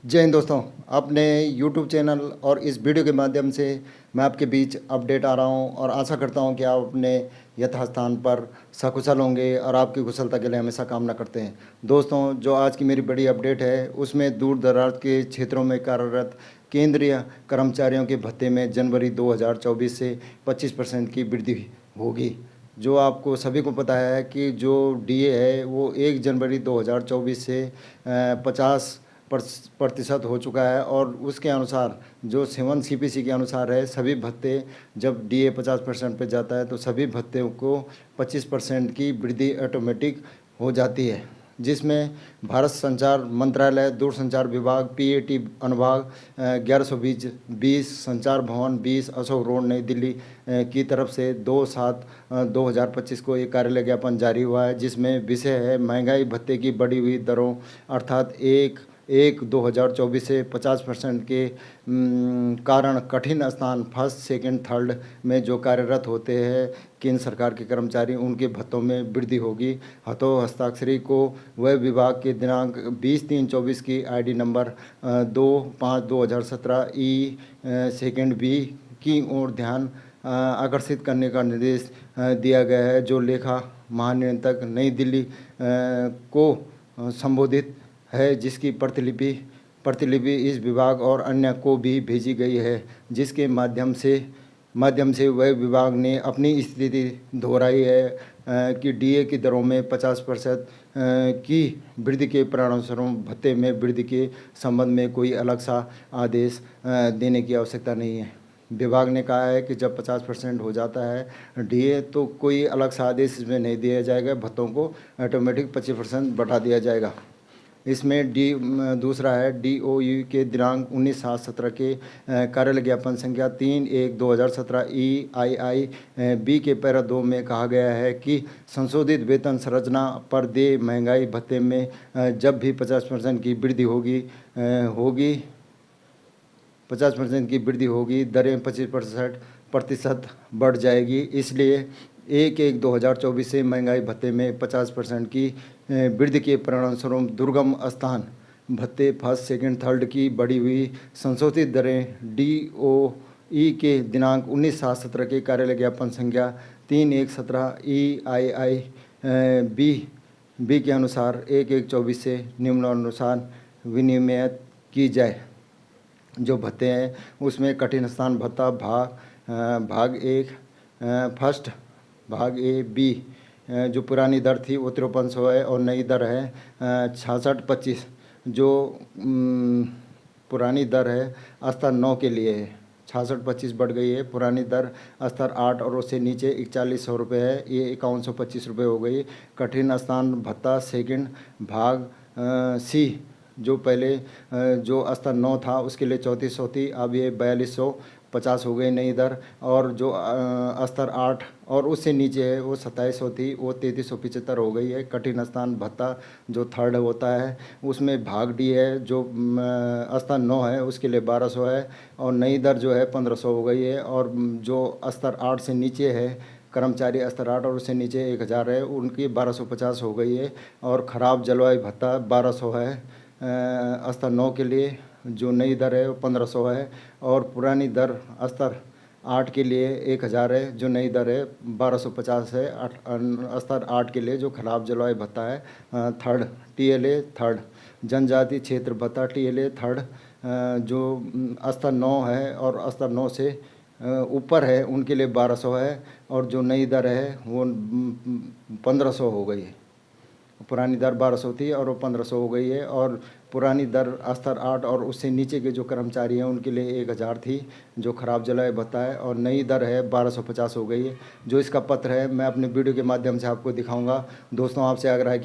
जय हिंद दोस्तों। अपने YouTube चैनल और इस वीडियो के माध्यम से मैं आपके बीच अपडेट आ रहा हूं और आशा करता हूं कि आप अपने यथास्थान पर सकुशल होंगे और आपकी कुशलता के लिए हमेशा कामना करते हैं। दोस्तों, जो आज की मेरी बड़ी अपडेट है उसमें दूर दराज के क्षेत्रों में कार्यरत केंद्रीय कर्मचारियों के भत्ते में जनवरी 2024 से 25% की वृद्धि होगी। जो आपको सभी को पता है कि जो डीए है वो 1 जनवरी 2024 से 50% हो चुका है और उसके अनुसार जो 7 CPC के अनुसार है, सभी भत्ते जब डीए 50% पे जाता है तो सभी भत्ते को 25% की वृद्धि ऑटोमेटिक हो जाती है, जिसमें भारत संचार मंत्रालय, दूरसंचार विभाग, PAT अनुभाग 1120 संचार भवन 20 अशोक रोड नई दिल्ली की तरफ से 2/7/2025 को एक कार्यालय ज्ञापन जारी हुआ है, जिसमें विषय है महंगाई भत्ते की बढ़ी हुई दरों, अर्थात 1/1/2024 से 50% के कारण कठिन स्थान फर्स्ट सेकंड थर्ड में जो कार्यरत होते हैं केंद्र सरकार के कर्मचारी, उनके भत्तों में वृद्धि होगी। हतो हस्ताक्षरी को वह विभाग के दिनांक 20/3/24 की ID नंबर 2/5/2017 सेकंड B की ओर ध्यान आकर्षित करने का निर्देश दिया गया है, जो लेखा महानियंत्रक नई दिल्ली को संबोधित है, जिसकी प्रतिलिपि इस विभाग और अन्य को भी भेजी गई है, जिसके माध्यम से वह विभाग ने अपनी स्थिति दोहराई है कि डीए की दरों में 50% की वृद्धि के परिणामस्वरूप भत्ते में वृद्धि के संबंध में कोई अलग सा आदेश देने की आवश्यकता नहीं है। विभाग ने कहा है कि जब 50% हो जाता है डीए तो कोई अलग सा आदेश इसमें नहीं दिया जाएगा, भत्तों को ऑटोमेटिक 25% बढ़ा दिया जाएगा। इसमें दूसरा है DOE के दिनांक 19/7/17 के कार्यालय ज्ञापन संख्या 3/1/2017 EII-B के पैरा 2 में कहा गया है कि संशोधित वेतन संरचना पर देय महंगाई भत्ते में जब भी 50% की वृद्धि होगी 50% की वृद्धि होगी, दरें 25% बढ़ जाएगी। इसलिए 1/1/2024 से महंगाई भत्ते में 50% की वृद्धि के परिणामस्वरूप दुर्गम स्थान भत्ते फर्स्ट सेकंड थर्ड की बढ़ी हुई संशोधित दरें DOE के दिनांक 19/7/17 के कार्यालय ज्ञापन संख्या 3/1/17 EII-B के अनुसार 1/1/24 से निम्नानुसार विनियमित की जाए। जो भत्ते हैं उसमें कठिन स्थान भत्ता भाग 1 फर्स्ट भाग A B जो पुरानी दर थी वो 5300 है और नई दर है 6625। जो पुरानी दर है स्तर 9 के लिए है, 6625 बढ़ गई है। पुरानी दर स्तर 8 और उससे नीचे 4100 रुपये है, ये 5125 रुपये हो गई। कठिन स्थान भत्ता सेकंड भाग C जो पहले जो स्तर 9 था उसके लिए 3400 थी, अब ये 4250 हो गई नई दर। और जो स्तर 8 और उससे नीचे है वो 2700 थी, वो 3375 हो गई है। कठिन स्थान भत्ता जो थर्ड होता है उसमें भाग D है, जो स्तर 9 है उसके लिए 1200 है और नई दर जो है 1500 हो गई है। और जो स्तर 8 से नीचे है कर्मचारी स्तर 8 और उससे नीचे 1000 है, उनकी 1250 हो गई है। और ख़राब जलवायु भत्ता 1200 है स्तर 9 के लिए, जो नई दर है वो 1500 है। और पुरानी दर स्तर 8 के लिए 1000 है, जो नई दर है 1250 है। स्तर 8 के लिए जो खराब जलवायु भत्ता है थर्ड TLA थर्ड, जनजाति क्षेत्र भत्ता TLA थर्ड जो स्तर 9 है और स्तर 9 से ऊपर है उनके लिए 1200 है और जो नई दर है वो 1500 हो गई है। पुरानी दर 1200 थी और वो 1500 हो गई है। और पुरानी दर स्तर 8 और उससे नीचे के जो कर्मचारी हैं उनके लिए 1000 थी, जो खराब जलवायु भत्ता है, और नई दर है 1250 हो गई है। जो इसका पत्र है मैं अपने वीडियो के माध्यम से आपको दिखाऊंगा। दोस्तों, आपसे आग्रह है कि